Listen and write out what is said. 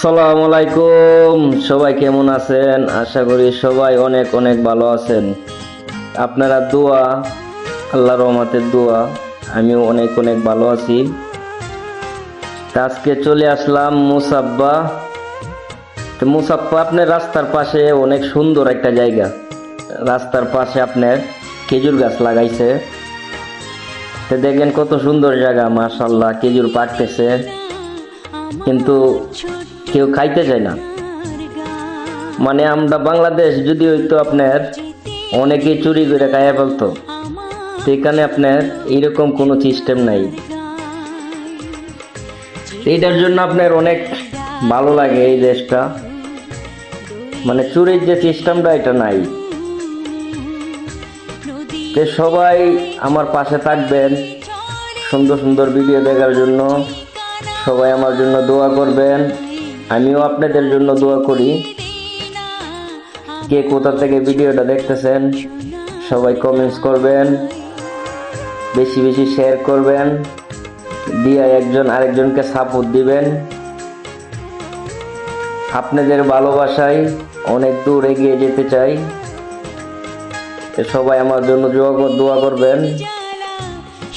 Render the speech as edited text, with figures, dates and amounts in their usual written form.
আসসালামু আলাইকুম। সবাই কেমন আছেন? আশা করি সবাই অনেক অনেক ভালো আছেন। আপনারা দোয়া, আল্লাহর রহমতের দোয়া, আমিও অনেক অনেক ভালো আছি। আজকে চলে আসলাম মুসাব্বা। তো মুসাব্বা আপনার রাস্তার পাশে অনেক সুন্দর একটা জায়গা। রাস্তার পাশে আপনার খেজুর গাছ লাগাইছে। তো দেখেন কত সুন্দর জায়গা, মাশাআল্লাহ, খেজুর পাকতেছে, কিন্তু কেউ খাইতে চায় না। মানে আমরা বাংলাদেশ যদি হইতো আপনার অনেকেই চুরি করে খাইয়া ফেলতো, সেখানে আপনার এইরকম কোনো সিস্টেম নাই। এইটার জন্য আপনার অনেক ভালো লাগে এই দেশটা, মানে চুরির যে সিস্টেমটা এটা নাই। তো সবাই আমার পাশে থাকবেন সুন্দর সুন্দর ভিডিও দেখার জন্য। সবাই আমার জন্য দোয়া করবেন, আমিও আপনাদের জন্য দোয়া করি। কে কোথা থেকে ভিডিওটা দেখতেছেন সবাই কমেন্টস করবেন, বেশি বেশি শেয়ার করবেন, দিয়ে একজন আরেকজনকে সাপোর্ট দিবেন। আপনাদের ভালোবাসায় অনেক দূর এগিয়ে যেতে চাই। সবাই আমার জন্য দোয়া করবেন।